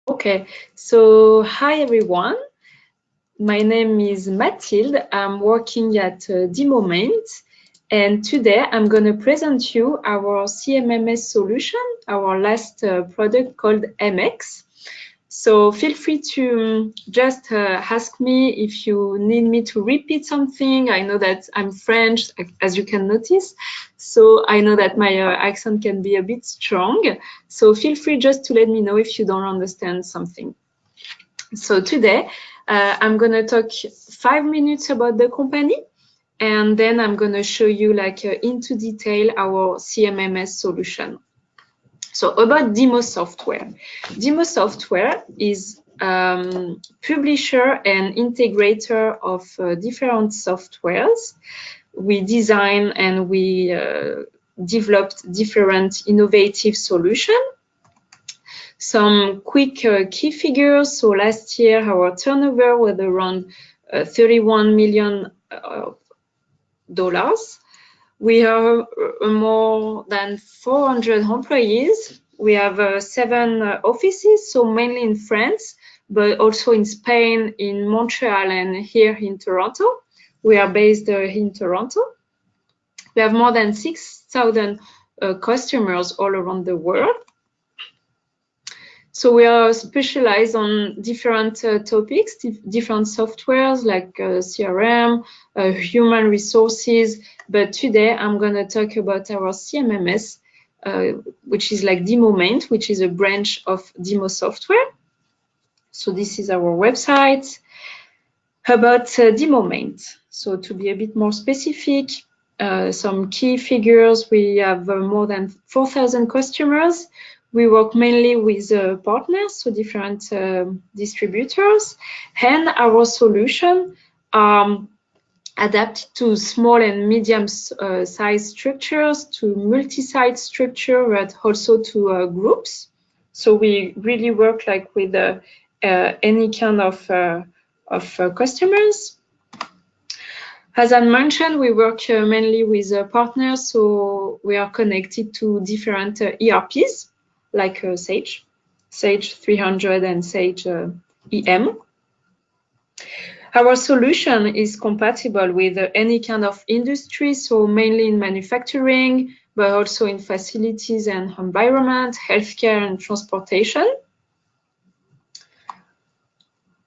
Okay, so hi everyone. My name is Mathilde. I'm working at Dimoment, and today I'm going to present you our CMMS solution, our last product called MX. So feel free to just ask me if you need me to repeat something. I know that I'm French, as you can notice, so I know that my accent can be a bit strong. So feel free just to let me know if you don't understand something. So today, I'm going to talk 5 minutes about the company, and then I'm going to show you into detail our CMMS solution. So about Demo Software. Demo Software is publisher and integrator of different softwares. We design and we developed different innovative solutions. Some quick key figures. So last year, our turnover was around $31 million. We are more than 400 employees. We have 7 offices, so mainly in France, but also in Spain, in Montreal, and here in Toronto. We are based in Toronto. We have more than 6,000 customers all around the world. So we are specialized on different topics, different softwares like CRM, human resources. But today I'm going to talk about our CMMS, which is like Dimoment, which is a branch of Demo Software. So this is our website. About Dimoment. So to be a bit more specific, some key figures, we have more than 4,000 customers. We work mainly with partners, so different distributors, and our solution adapted to small and medium size structures, to multi-site structure, but also to groups. So we really work like with any kind of customers. As I mentioned, we work mainly with partners, so we are connected to different ERPs like Sage 300 and Sage EM. Our solution is compatible with any kind of industry, so mainly in manufacturing, but also in facilities and environment, healthcare and transportation.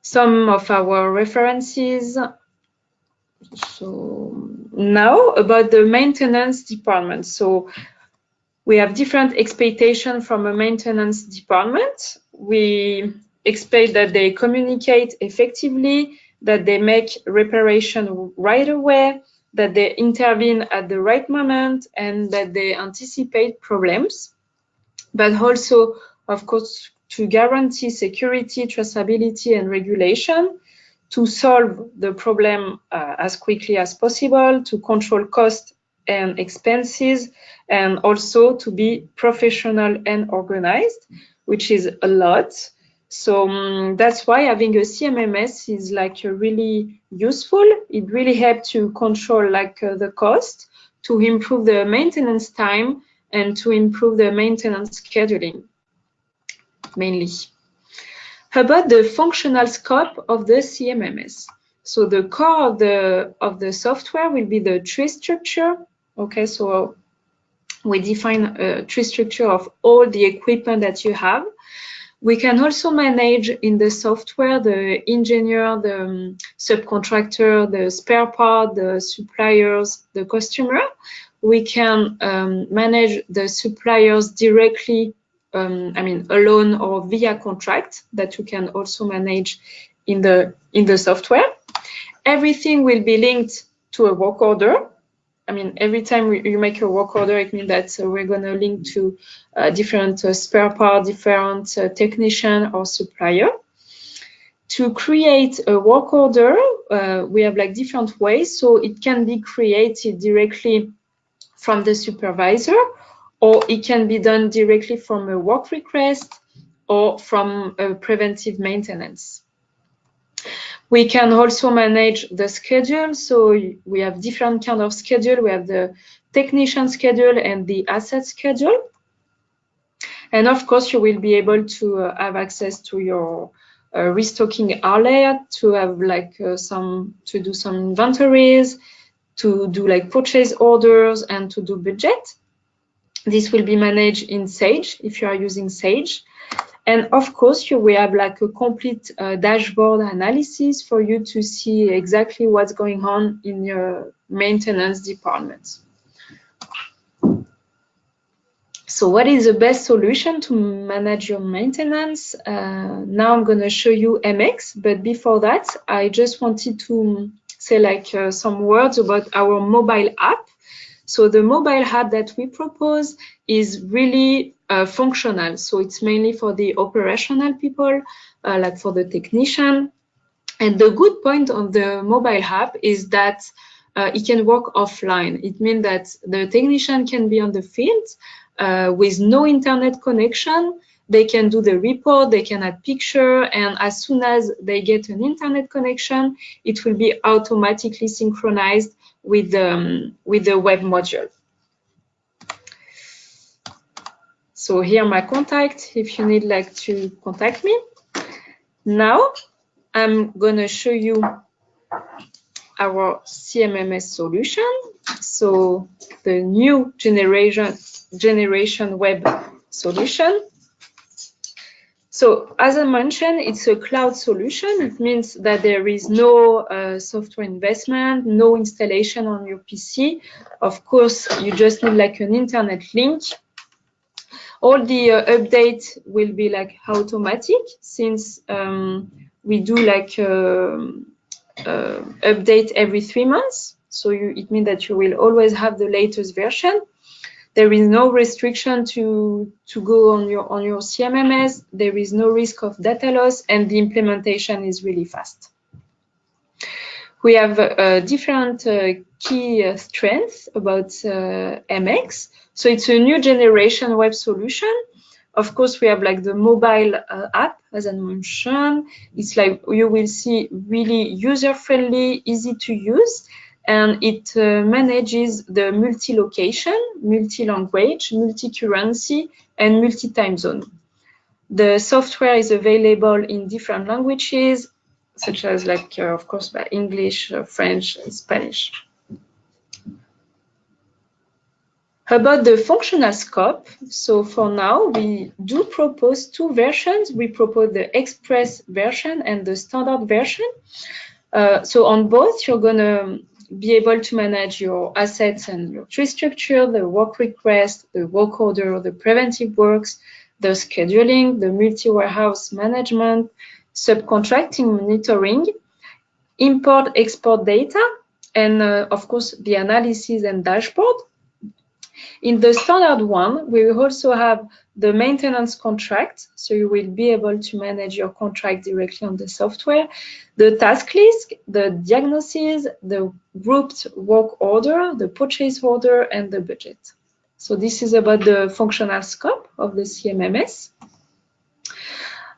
Some of our references. So now about the maintenance department. So we have different expectations from a maintenance department. We expect that they communicate effectively, that they make reparation right away, that they intervene at the right moment, and that they anticipate problems. But also, of course, to guarantee security, traceability, and regulation, to solve the problem as quickly as possible, to control costs and expenses, and also to be professional and organized, which is a lot. So that's why having a CMMS is like really useful. It really helps to control like the cost, to improve the maintenance time, and to improve the maintenance scheduling, mainly. About the functional scope of the CMMS. So the core of the software will be the tree structure. Okay, so we define a tree structure of all the equipment that you have. We can also manage in the software the engineer, the subcontractor, the spare part, the suppliers, the customer. We can manage the suppliers directly, alone or via contract, that you can also manage in the software. Everything will be linked to a work order. Every time you make a work order, it means that we're going to link to different spare part, different technician or supplier. To create a work order, we have like different ways. So it can be created directly from the supervisor, or it can be done directly from a work request or from a preventive maintenance. We can also manage the schedule. So we have different kind of schedule. We have the technician schedule and the asset schedule. And of course, you will be able to have access to your restocking layer, to have like to do some inventories, to do like purchase orders, and to do budget. This will be managed in Sage if you are using Sage. And of course, you will have like a complete dashboard analysis for you to see exactly what's going on in your maintenance department. So what is the best solution to manage your maintenance? Now I'm going to show you MX, but before that, I just wanted to say like some words about our mobile app. So the mobile app that we propose is really functional. So it's mainly for the operational people, like for the technician. And the good point of the mobile app is that it can work offline. It means that the technician can be on the field with no internet connection. They can do the report, they can add picture, and as soon as they get an internet connection, it will be automatically synchronized with the web module. So here my contact, if you need like to contact me. Now I'm gonna show you our CMMS solution. So the new generation web solution. So as I mentioned, it's a cloud solution. It means that there is no software investment, no installation on your PC. Of course, you just need like an internet link. All the updates will be like automatic, since we do like update every 3 months. So it means that you will always have the latest version. There is no restriction to go on your CMMS. There is no risk of data loss, and the implementation is really fast. We have different key strengths about MX. So it's a new generation web solution. Of course, we have like the mobile app, as I mentioned. It's like you will see really user-friendly, easy to use, and it manages the multi-location, multi-language, multi-currency, and multi-time zone. The software is available in different languages, such as like, of course, by English, French, and Spanish. About the functional scope, so for now, we do propose 2 versions. We propose the Express version and the standard version. So on both, you're going to be able to manage your assets and your tree structure, the work request, the work order, the preventive works, the scheduling, the multi-warehouse management, subcontracting monitoring, import-export data, and of course, the analysis and dashboard. In the standard one, we will also have the maintenance contract, so you will be able to manage your contract directly on the software, the task list, the diagnosis, the grouped work order, the purchase order, and the budget. So this is about the functional scope of the CMMS.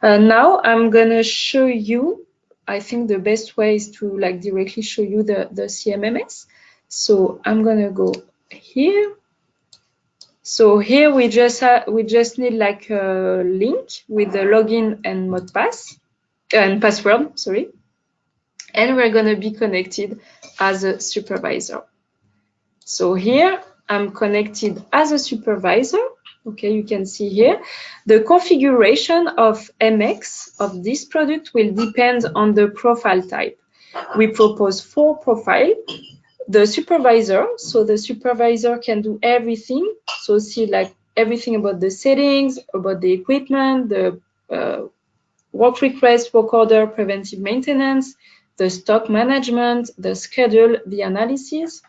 Now I'm gonna show you, I think the best way is to like directly show you the CMMS. So I'm gonna go here. So here we just need like a link with the login and modpass and password, sorry. And we're gonna be connected as a supervisor. So here I'm connected as a supervisor. Okay, you can see here. The configuration of MX of this product will depend on the profile type. We propose 4 profiles. The supervisor, so the supervisor can do everything. So see like everything about the settings, about the equipment, the work request, work order, preventive maintenance, the stock management, the schedule, the analysis.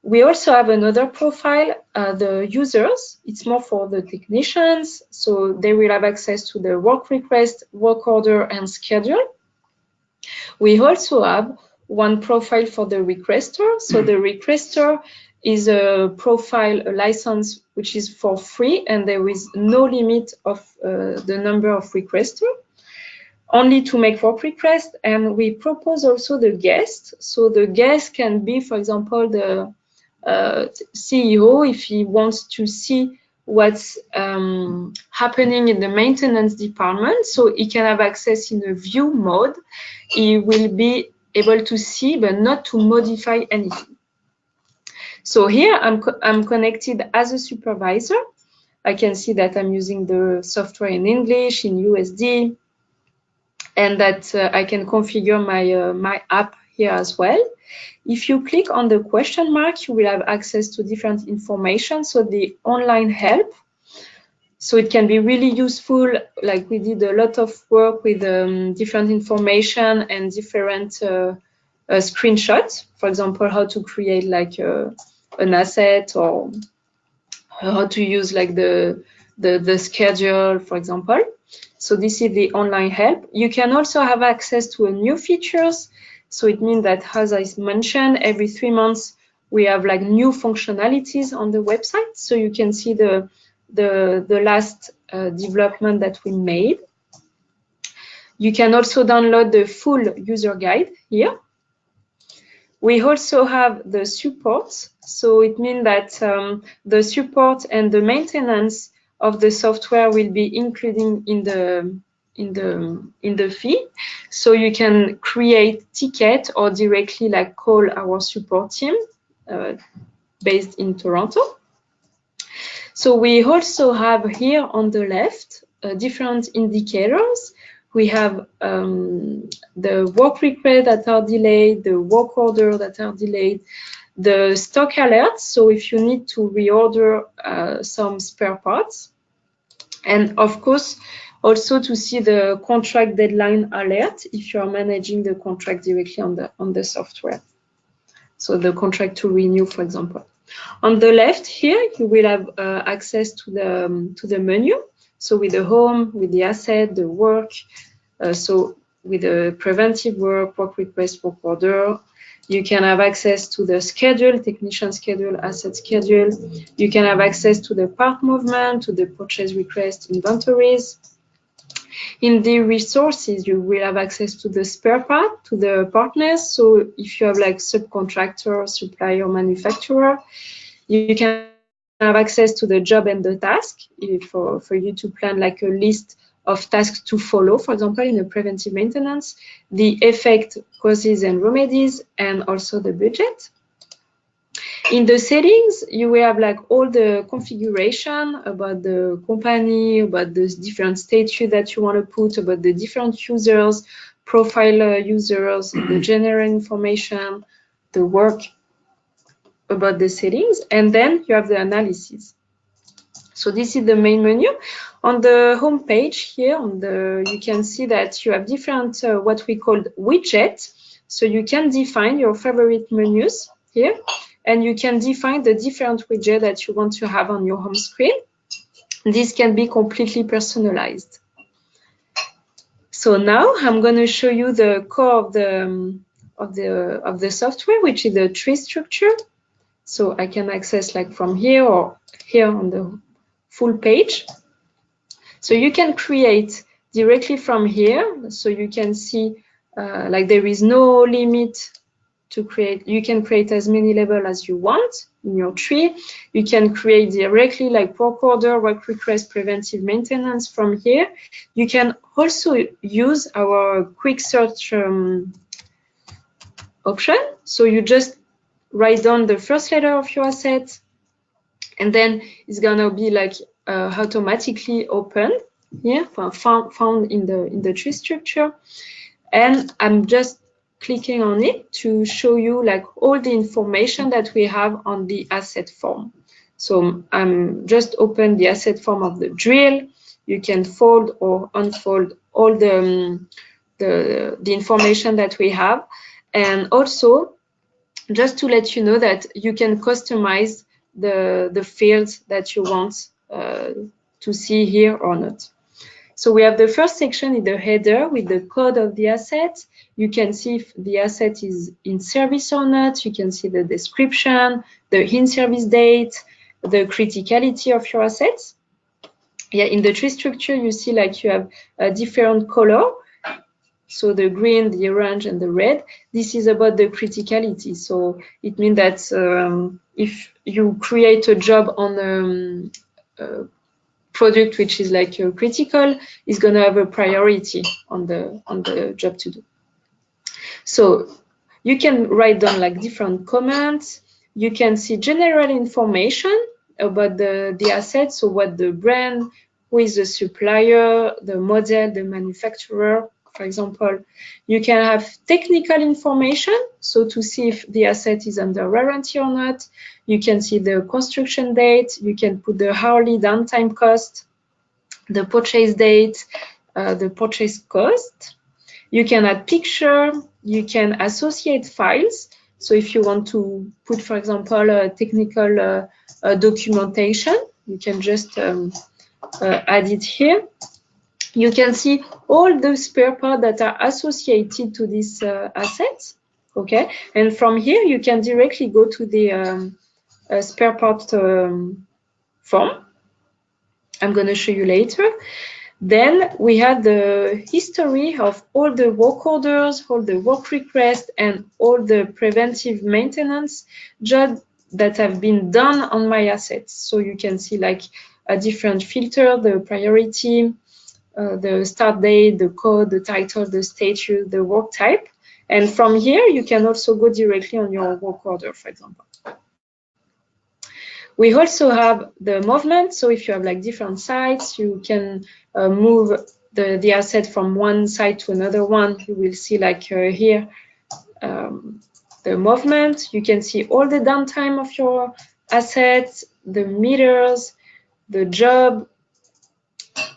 We also have another profile, the users. It's more for the technicians, so they will have access to the work request, work order, and schedule. We also have one profile for the requester. So the requester is a profile, a license, which is for free, and there is no limit of the number of requesters, only to make work requests. And we propose also the guest. So the guest can be, for example, the CEO, if he wants to see what's happening in the maintenance department. So he can have access in a view mode. He will be able to see, but not to modify anything. So here I'm connected as a supervisor. I can see that I'm using the software in English, in USD, and that I can configure my app here as well. If you click on the question mark, you will have access to different information. So the online help. So it can be really useful. Like we did a lot of work with different information and different screenshots. For example, how to create like an asset, or how to use like the schedule, for example. So this is the online help. You can also have access to new features. So it means that, as I mentioned, every 3 months we have like new functionalities on the website. So you can see the last development that we made. You can also download the full user guide here. We also have the support. So it means that the support and the maintenance of the software will be included in the fee. So you can create ticket or directly like call our support team based in Toronto. So we also have here on the left different indicators. We have the work requests that are delayed, the work order that are delayed, the stock alerts. So if you need to reorder some spare parts, and of course also to see the contract deadline alert if you are managing the contract directly on the software. So the contract to renew, for example. On the left here, you will have access to the menu. So with the home, with the asset, the work. So with the preventive work request, work order, you can have access to the schedule, technician schedule, asset schedule. You can have access to the part movement, to the purchase request inventories. In the resources, you will have access to the spare part, to the partners. So if you have like subcontractor, supplier, manufacturer, you can have access to the job and the task for you to plan like a list of tasks to follow, for example, in a preventive maintenance, the effect, causes and remedies, and also the budget. In the settings, you will have like all the configuration about the company, about the different statute that you want to put, about the different users, profile users, the general information, the work about the settings, and then you have the analysis. So this is the main menu. On the home page here, you can see that you have different what we call widgets. So you can define your favorite menus here, and you can define the different widgets that you want to have on your home screen. This can be completely personalized. So now I'm going to show you the core of the software, which is the tree structure. So I can access like from here or here on the full page. So you can create directly from here. So you can see like there is no limit to create. You can create as many levels as you want in your tree. You can create directly like work order, work request, preventive maintenance from here. You can also use our quick search option. So you just write down the first letter of your asset, and then it's gonna be like automatically open here, found in the tree structure. And I'm just clicking on it to show you like all the information that we have on the asset form. So I'm just open the asset form of the drill. You can fold or unfold all the information that we have, and also just to let you know that you can customize the fields that you want to see here or not. So we have the first section in the header with the code of the asset. You can see if the asset is in service or not. You can see the description, the in-service date, the criticality of your assets. Yeah, in the tree structure, you see like you have a different color. So the green, the orange, and the red. This is about the criticality. So it means that if you create a job on product which is like critical is going to have a priority on the job to do. So you can write down like different comments. You can see general information about the asset, so what the brand, who is the supplier, the model, the manufacturer, for example. You can have technical information, so to see if the asset is under warranty or not. You can see the construction date. You can put the hourly downtime cost, the purchase date, the purchase cost. You can add picture. You can associate files. So if you want to put, for example, a technical documentation, you can just add it here. You can see all the spare parts that are associated to this asset. Okay, and from here you can directly go to the spare part form. I'm going to show you later. Then we have the history of all the work orders, all the work requests, and all the preventive maintenance jobs that have been done on my assets. So you can see like a different filter, the priority, the start date, the code, the title, the status, the work type. And from here, you can also go directly on your work order, for example. We also have the movement. So if you have like different sites, you can move the asset from one site to another one. You will see like here the movement. You can see all the downtime of your assets, the meters, the job.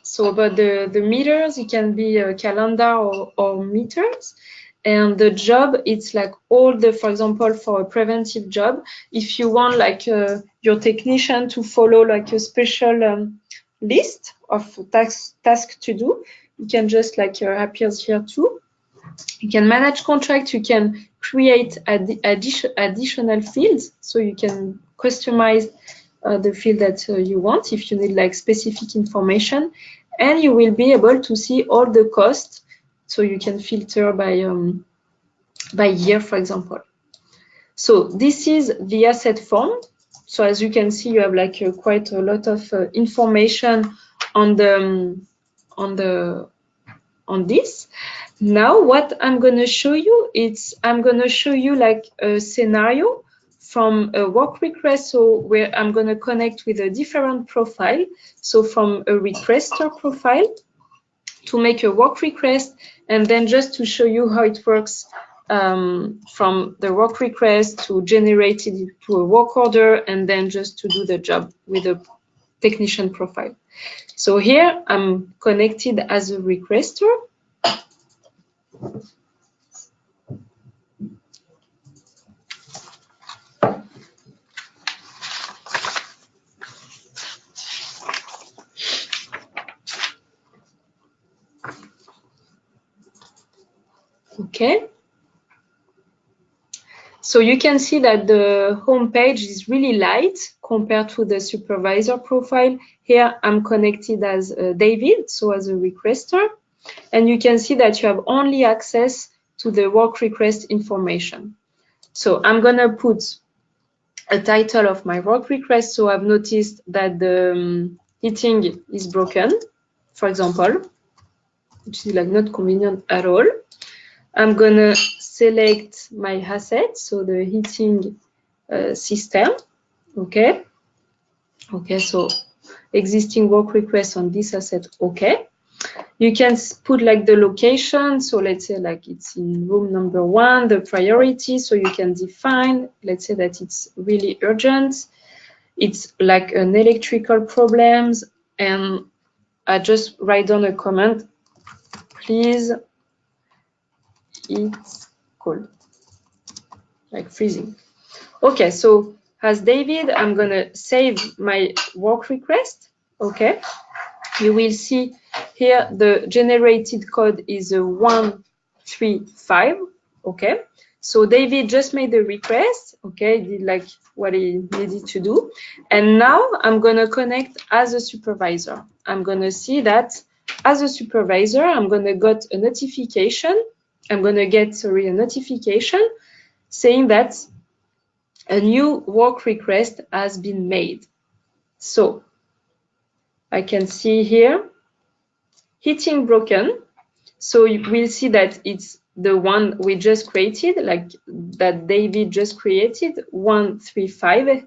So about the meters, it can be a calendar or meters. And the job, it's like all the, for example, for a preventive job, if you want like your technician to follow like a special list of tasks to do, you can just like appears here too. You can manage contract, you can create additional fields, so you can customize the field that you want if you need like specific information, and you will be able to see all the costs, so you can filter by year, for example. So this is the asset form. So as you can see, you have like quite a lot of information on this. Now what I'm going to show you, I'm going to show you like a scenario from a work request, so where I'm going to connect with a different profile. So from a requester profile to make a work request, and then just to show you how it works from the work request to generate it to a work order, and then just to do the job with a technician profile. So here I'm connected as a requester. Okay. So you can see that the home page is really light compared to the supervisor profile. Here I'm connected as David, so as a requester. And you can see that you have only access to the work request information. So I'm going to put a title of my work request. So I've noticed that the heating is broken, for example, which is like not convenient at all. I'm going to select my asset, so the heating system. Okay. Okay, so existing work request on this asset. Okay. You can put like the location. So let's say like it's in room number 1, the priority. So you can define, let's say that it's really urgent. It's like an electrical problems. And I just write down a comment. Please, it's cold, like freezing. Okay, so as David, I'm going to save my work request. Okay. You will see here the generated code is 135. Okay, so David just made the request. Okay, did like what he needed to do, and now I'm gonna connect as a supervisor. I'm gonna see that as a supervisor, I'm gonna get a notification. I'm gonna get a notification saying that a new work request has been made. So I can see here, heating broken. So we'll see that it's the one we just created, like that David just created, 135.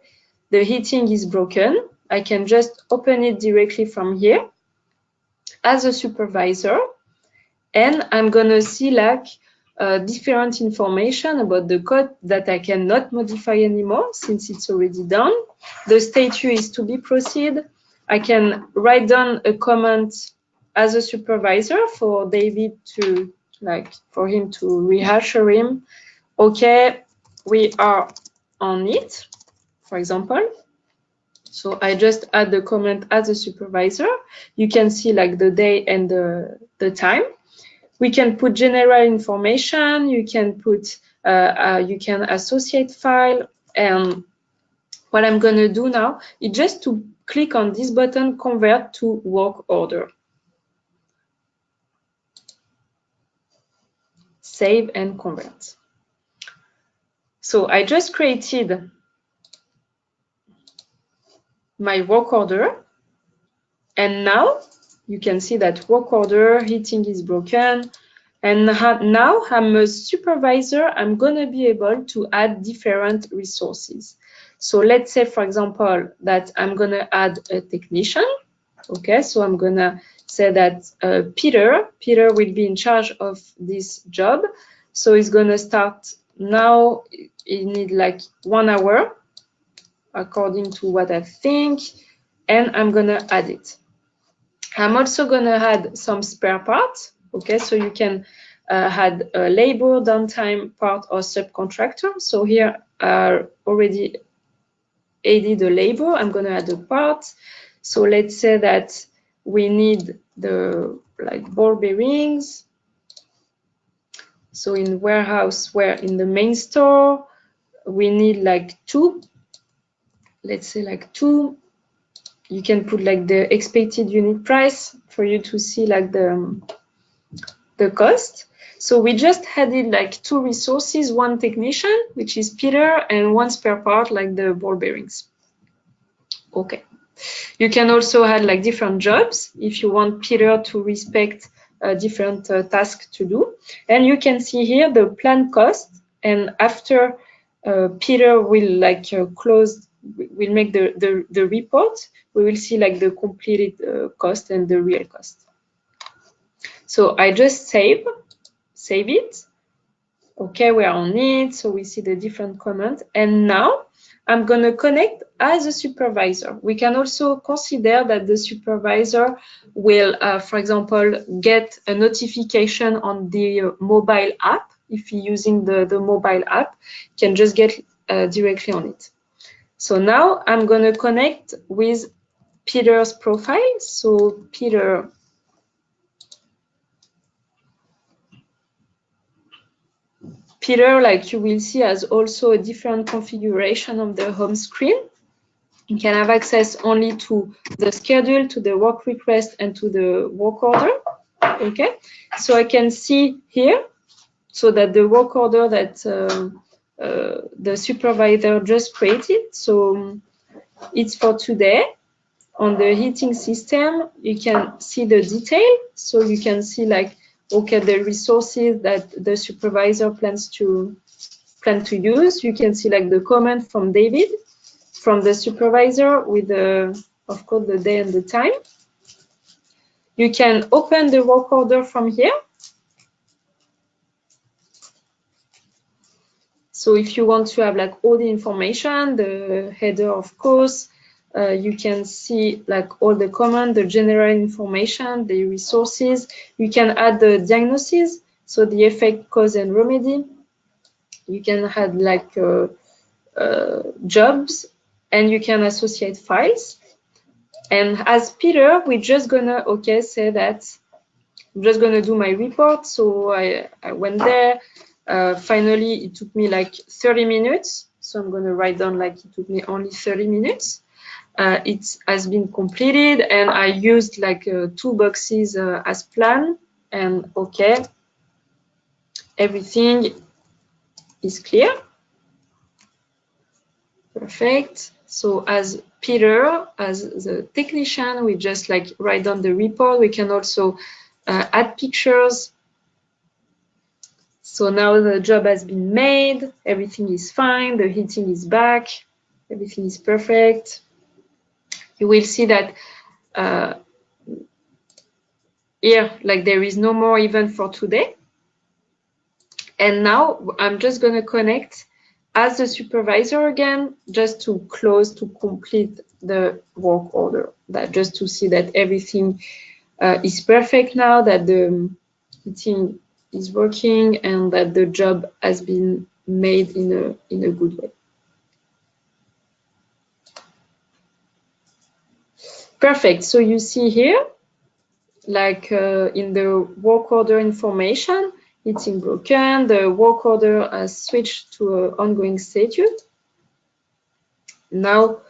The heating is broken. I can just open it directly from here as a supervisor. And I'm gonna see like different information about the code that I cannot modify anymore since it's already done. The status is to be proceed. I can write down a comment as a supervisor for David to, like, for him to reassure him, okay, we are on it, for example. So I just add the comment as a supervisor. You can see like the day and the time. We can put general information. You can put, you can associate file. And what I'm going to do now is just to click on this button, convert to work order. Save and convert. So I just created my work order. And now you can see that work order, heating is broken. And now I'm a supervisor, I'm gonna be able to add different resources. So let's say, for example, that I'm gonna add a technician. Okay, so I'm gonna say that Peter will be in charge of this job. So he's gonna start now, he need like 1 hour, according to what I think, and I'm gonna add it. I'm also going to add some spare parts. Okay, so you can add a labor, downtime part, or subcontractor. So here I already added the labor. I'm going to add a part. So let's say that we need the ball bearings. So in warehouse, where in the main store, we need like 2. Let's say like 2. You can put like the expected unit price for you to see like the cost. So we just added like 2 resources, 1 technician, which is Peter, and 1 spare part, like the ball bearings. Okay. You can also add like different jobs if you want Peter to respect different tasks to do. And you can see here the planned cost. And after Peter will like close, will make the report, we will see like the completed cost and the real cost. So I just save it. Okay, we are on it. So we see the different comments. And now I'm going to connect as a supervisor. We can also consider that the supervisor will, for example, get a notification on the mobile app. If you're using the mobile app, you can just get directly on it. So now I'm going to connect with Peter's profile. So Peter, like you will see, has also a different configuration on the home screen. You can have access only to the schedule, to the work request, and to the work order. Okay, so I can see here, so that the work order that the supervisor just created, so it's for today. On the heating system, you can see the detail, so you can see like, okay, the resources that the supervisor plans to use. You can see like the comment from David, from the supervisor, with the, of course, the day and the time. You can open the work order from here. So if you want to have like all the information, the header, of course, you can see like all the command, the general information, the resources. You can add the diagnosis, so the effect, cause, and remedy. You can add like jobs, and you can associate files. And as Peter, we're just gonna, okay, say that I'm just gonna do my report. So I went there. Finally, it took me like 30 minutes. So I'm gonna write down like it took me only 30 minutes. It has been completed, and I used like 2 boxes as planned. And okay, everything is clear. Perfect. So as Peter as the technician. We just like write down the report. We can also add pictures. So now the job has been made, everything is fine, the heating is back, everything is perfect. You will see that here, like there is no more event for today. And now I'm just going to connect as the supervisor again, just to close, to complete the work order, that just to see that everything is perfect now, that the heating is working and that the job has been made in a good way. Perfect. So you see here, like in the work order information, heating broken, the work order has switched to an ongoing status. Now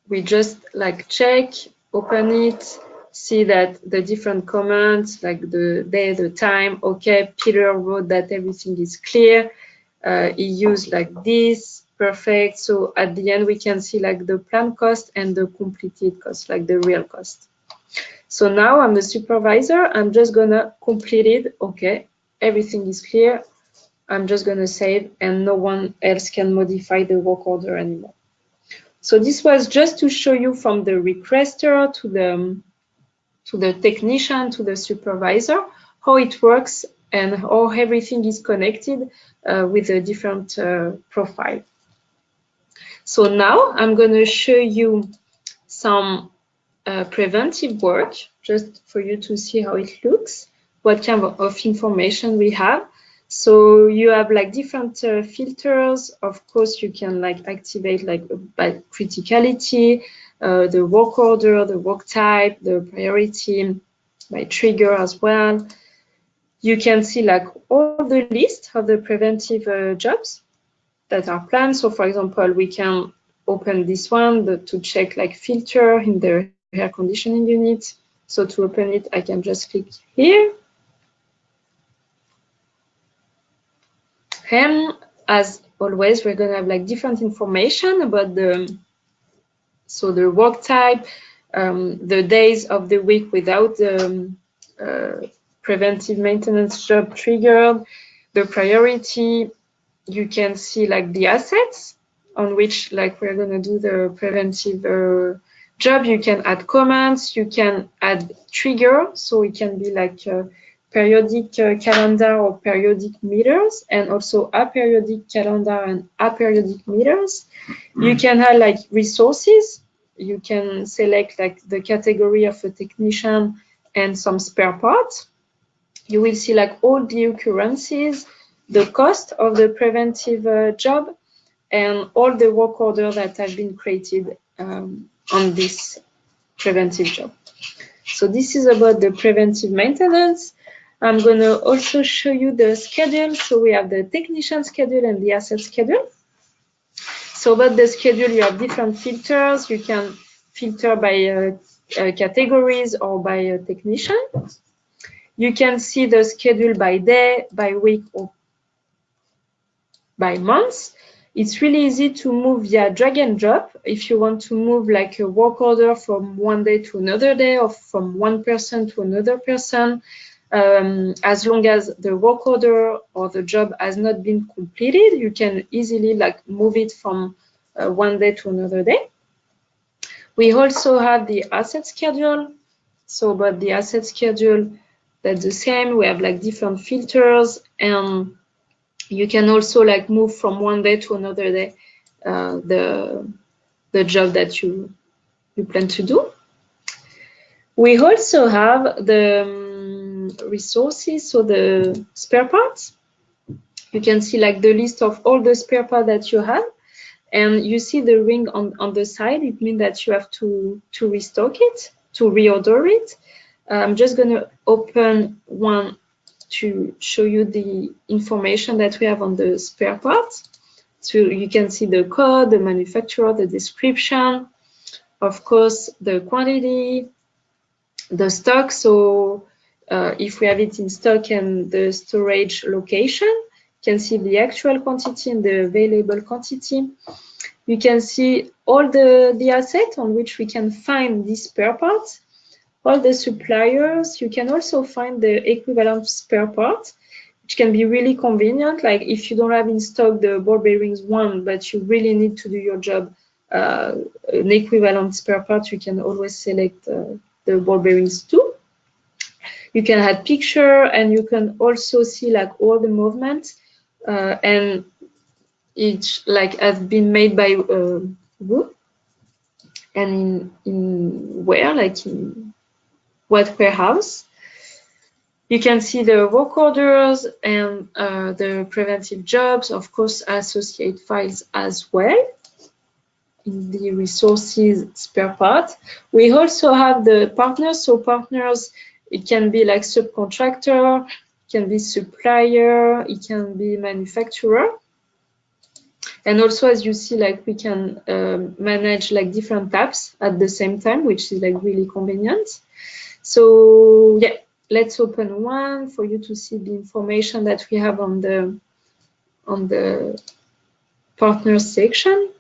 we just like check, open it, see that the different comments, like the day, the time, okay, Peter wrote that everything is clear. He used like this, perfect. So at the end, we can see like the planned cost and the completed cost, like the real cost. So now I'm the supervisor, I'm just gonna complete it, okay, everything is clear. I'm just gonna save and no one else can modify the work order anymore. So this was just to show you from the requester to the technician to the supervisor how it works and how everything is connected with a different profile. So now I'm going to show you some preventive work just for you to see how it looks, what kind of information we have. So you have like different filters. Of course, you can like activate like by criticality, the work order, the work type, the priority, by trigger as well. You can see like all the list of the preventive jobs that are planned. So for example, we can open this one to check like filter in the air conditioning unit. So to open it, I can just click here. And as always, we're going to have like different information about the work type, the days of the week without the preventive maintenance job triggered, the priority. You can see like the assets on which like we're going to do the preventive job. You can add comments, you can add trigger, so it can be like periodic calendar or periodic meters, and also aperiodic calendar and aperiodic meters. You can add like resources. You can select like the category of a technician and some spare parts. You will see like all the occurrences, the cost of the preventive job, and all the work orders that have been created on this preventive job. So this is about the preventive maintenance. I'm going to also show you the schedule. So we have the technician schedule and the asset schedule. So about the schedule, you have different filters. You can filter by categories or by technician. You can see the schedule by day, by week, or by month. It's really easy to move via drag and drop. If you want to move like a work order from one day to another day or from one person to another person, as long as the work order or the job has not been completed, you can easily like move it from one day to another day. We also have the asset schedule. So about the asset schedule, that's the same. We have like different filters, and you can also like move from one day to another day the job that you plan to do. We also have the resources, so the spare parts. You can see like the list of all the spare parts that you have, and you see the ring on the side. It means that you have to restock it, to reorder it. I'm just going to open one to show you the information that we have on the spare parts. So you can see the code, the manufacturer, the description, of course, the quantity, the stock. So if we have it in stock and the storage location, you can see the actual quantity and the available quantity. You can see all the assets on which we can find these spare parts, all the suppliers. You can also find the equivalent spare parts, which can be really convenient. Like if you don't have in stock the ball bearings 1, but you really need to do your job, an equivalent spare part, you can always select the ball bearings 2. You can add picture, and you can also see like all the movements, and each like has been made by who and in where, like in what warehouse. You can see the work orders and the preventive jobs, of course, associate files as well in the resources spare part. We also have the partners. So partners, it can be like subcontractor, it can be supplier, it can be manufacturer. And also, as you see, like we can manage like different tabs at the same time, which is like really convenient. So yeah, let's open one for you to see the information that we have on the partners section.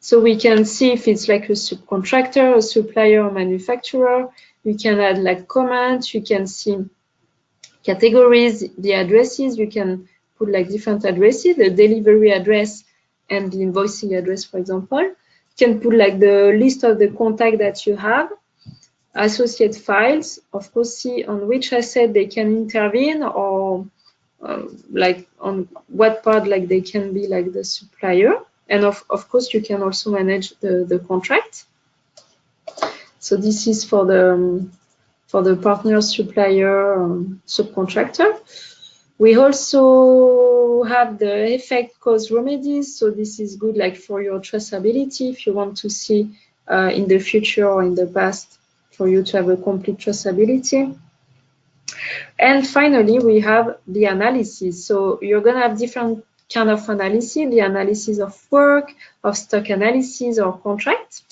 So we can see if it's like a subcontractor, a supplier, or manufacturer. You can add like comments. You can see categories, the addresses. You can put like different addresses, the delivery address and the invoicing address, for example. You can put like the list of the contact that you have, associate files, of course, see on which asset they can intervene, or like on what part like they can be like the supplier. And of course, you can also manage the contract. So this is for the partner, supplier, subcontractor. We also have the effect cause remedies. So this is good like for your traceability, if you want to see in the future or in the past, for you to have a complete traceability. And finally, we have the analysis. So you're going to have different kind of analysis, the analysis of work, of stock analysis, or contract.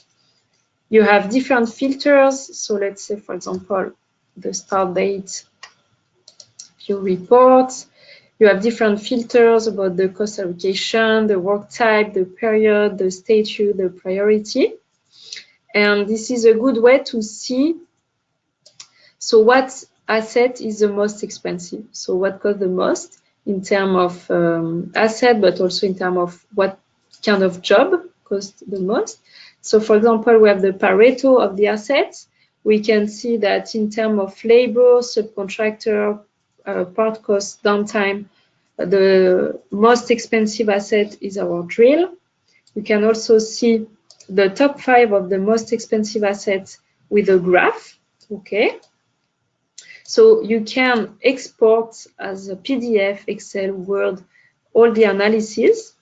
You have different filters. So let's say, for example, the start date, view reports. You have different filters about the cost allocation, the work type, the period, the statute, the priority. And this is a good way to see, so what asset is the most expensive? So what costs the most in terms of asset, but also in terms of what kind of job costs the most. So for example, we have the Pareto of the assets. We can see that in terms of labor, subcontractor, part cost, downtime, the most expensive asset is our drill. You can also see the top 5 of the most expensive assets with a graph. Okay. So you can export as a PDF, Excel, Word, all the analysis.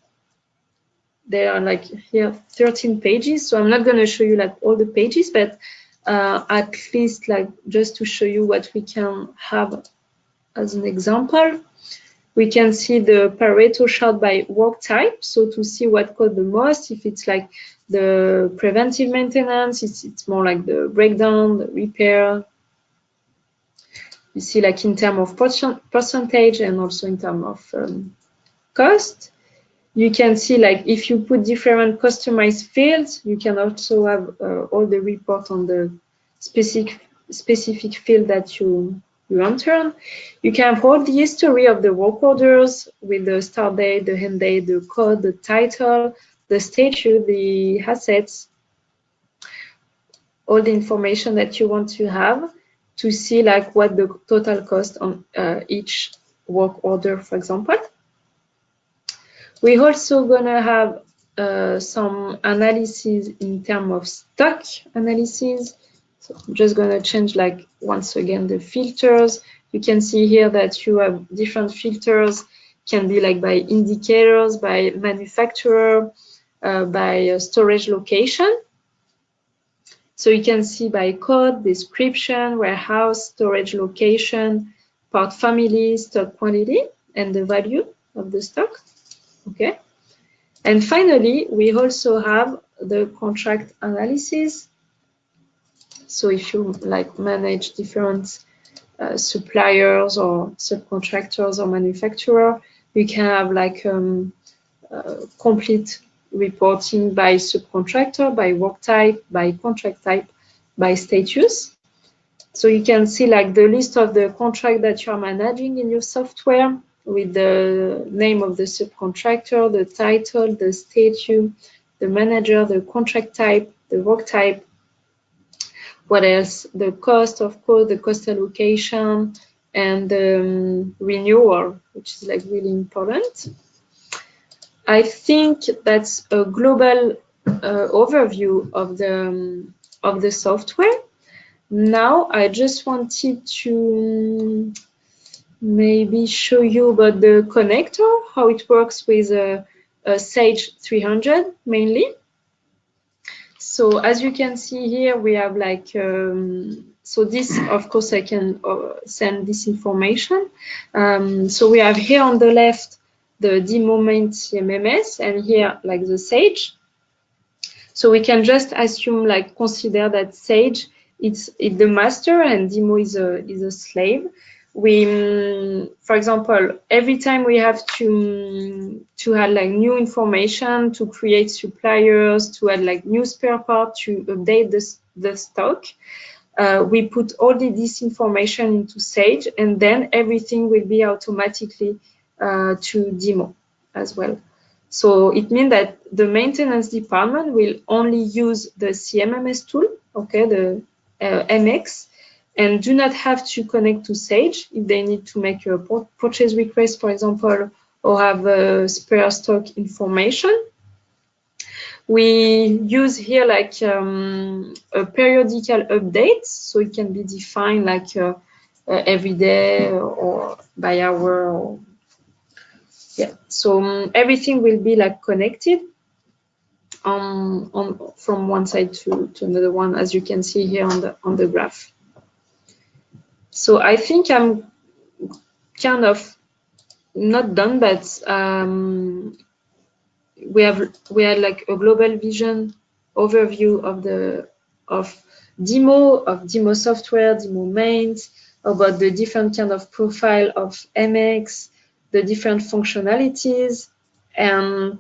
There are like here 13 pages. So I'm not going to show you like all the pages, but at least like just to show you what we can have as an example. We can see the Pareto chart by work type. So to see what costs the most, if it's like the preventive maintenance, it's more like the breakdown, the repair. You see like in terms of percentage and also in terms of cost. You can see like if you put different customized fields, you can also have all the report on the specific field that you enter. You can have all the history of the work orders with the start date, the end date, the code, the title, the statute, the assets, all the information that you want to have to see like what the total cost on each work order, for example. We're also gonna have some analysis in terms of stock analysis. So I'm just gonna change like once again the filters. You can see here that you have different filters, can be like by indicators, by manufacturer, by storage location. So you can see by code, description, warehouse, storage location, part family, stock quantity, and the value of the stock. Okay. And finally, we also have the contract analysis. So if you like manage different suppliers or subcontractors or manufacturer, you can have like complete reporting by subcontractor, by work type, by contract type, by status. So you can see like the list of the contract that you are managing in your software with the name of the subcontractor, the title, the status, the manager, the contract type, the work type. What else? The cost, of course, the cost allocation, and the renewal, which is like really important. I think that's a global overview of the software. Now I just wanted to maybe show you about the connector, how it works with a Sage 300 mainly. So as you can see here, we have like, so this, of course, I can send this information. So we have here on the left, the demo main CMMS, and here like the Sage. So we can just assume, like, consider that Sage, it's the master and demo is a slave. We, for example, every time we have to add like new information, to create suppliers, to add like new spare parts, to update the stock, we put all this information into Sage, and then everything will be automatically to demo as well. So it means that the maintenance department will only use the CMMS tool, okay, the MX, and do not have to connect to Sage if they need to make a purchase request, for example, or have spare stock information. We use here like a periodical update, so it can be defined like every day or by hour. Or, yeah, so everything will be like connected from one side to another one, as you can see here on the graph. So I think I'm kind of not done, but we had like a global vision overview of demo software, demo mains, about the different kind of profile of MX, the different functionalities, and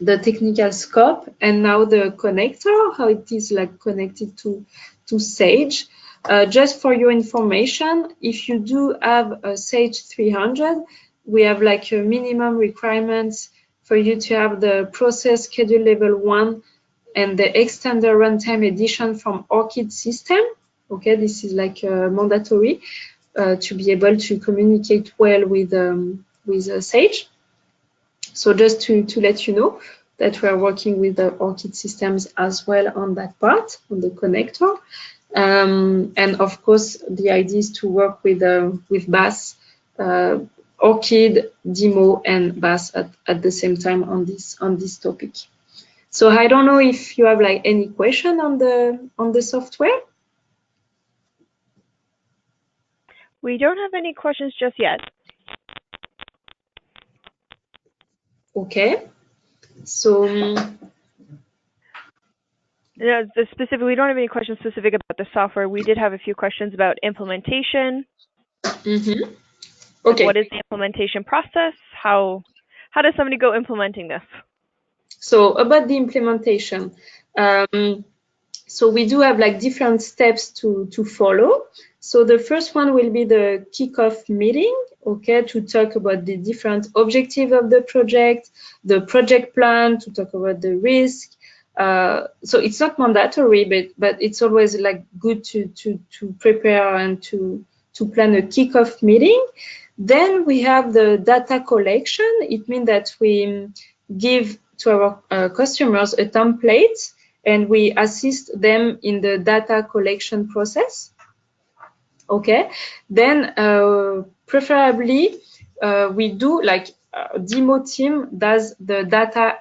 the technical scope, and now the connector, how it is like connected to Sage. Just for your information, if you do have a Sage 300, we have like a minimum requirements for you to have the process schedule level 1 and the extender runtime edition from ORCID system. Okay, this is like mandatory to be able to communicate well with Sage. So just to let you know that we are working with the ORCID systems as well on that part, on the connector. And of course, the idea is to work with BAASS, ORCID, demo, and BAASS at the same time on this topic. So I don't know if you have like any question on the software. We don't have any questions just yet. Okay. So we don't have any questions specific about the software. We did have a few questions about implementation. Okay. Like, what is the implementation process? How does somebody go implementing this? So about the implementation, so we do have like different steps to follow. So the first one will be the kickoff meeting, okay, to talk about the different objectives of the project, the project plan, to talk about the risk. So it's not mandatory, but it's always like good to prepare and to plan a kickoff meeting. Then we have the data collection. It means that we give to our customers a template, and we assist them in the data collection process. Okay, then preferably we do like demo team does the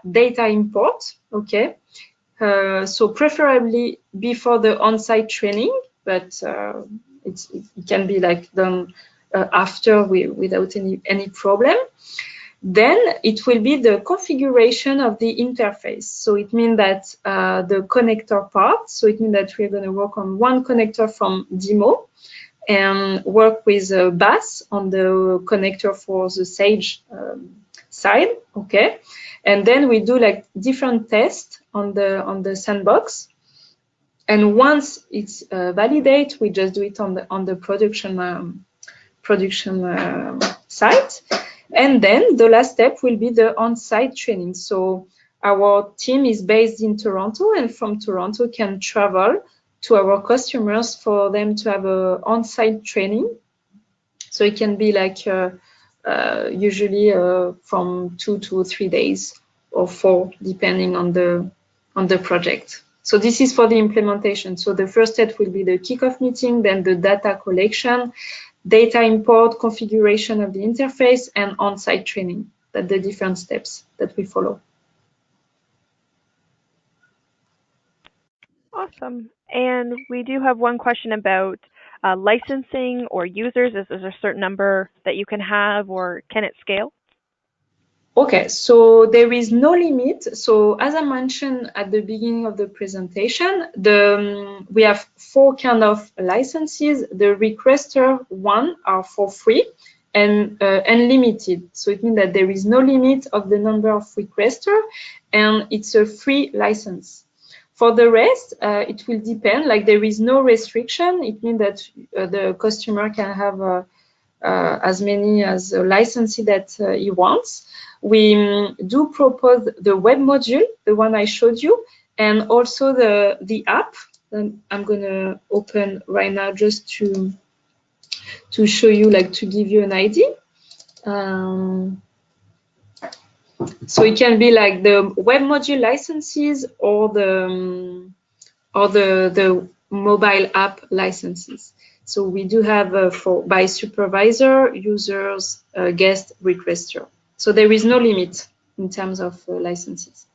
data import. Okay, so preferably before the on-site training, but it can be like done after without any problem. Then it will be the configuration of the interface. So it means that the connector part, so it means that we're going to work on one connector from demo and work with BAASS on the connector for the Sage side, okay? And then we do like different tests on the sandbox. And once it's validated, we just do it on the production site. And then the last step will be the on-site training. So our team is based in Toronto, and from Toronto can travel to our customers for them to have a on-site training. So it can be like usually from 2 to 3 days or 4, depending on the project. So this is for the implementation. So the first step will be the kickoff meeting, then the data collection, data import, configuration of the interface, and on-site training. That's the different steps that we follow. Awesome. And we do have one question about licensing or users. Is there a certain number that you can have, or can it scale? Okay, so there is no limit. So as I mentioned at the beginning of the presentation, we have 4 kind of licenses. The requester one are for free and unlimited. So it means that there is no limit of the number of requesters, and it's a free license. For the rest, it will depend. Like there is no restriction. It means that the customer can have as many as licenses that he wants. We do propose the web module, the one I showed you, and also the app. And I'm gonna open right now just to show you, like to give you an idea. So it can be like the web module licenses or the mobile app licenses. So we do have by supervisor, users, guest, requester. So there is no limit in terms of licenses.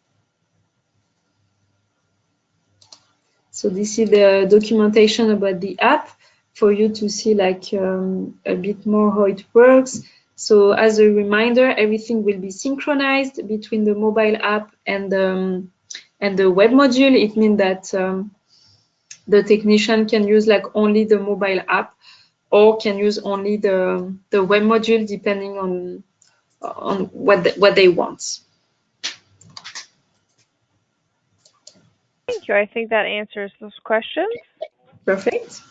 So this is the documentation about the app for you to see like a bit more how it works. So as a reminder, everything will be synchronized between the mobile app and the web module. It means that the technician can use like only the mobile app or can use only the web module, depending on what they want. Thank you. I think that answers those questions. Perfect.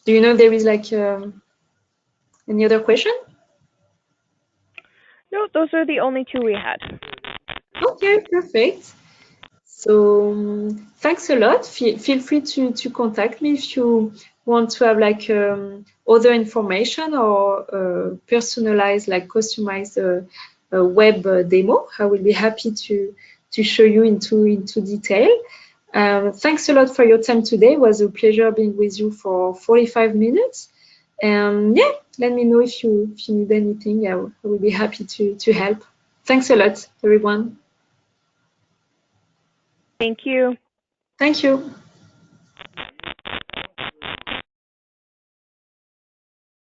Do you know if there is like any other question? No, those are the only 2 we had. Okay, perfect. So thanks a lot. Feel free to contact me if you want to have like other information or personalized, like customized web demo. I will be happy to show you into detail. Thanks a lot for your time today. It was a pleasure being with you for 45 minutes. And yeah, let me know if you need anything. I will be happy to help. Thanks a lot, everyone. Thank you. Thank you.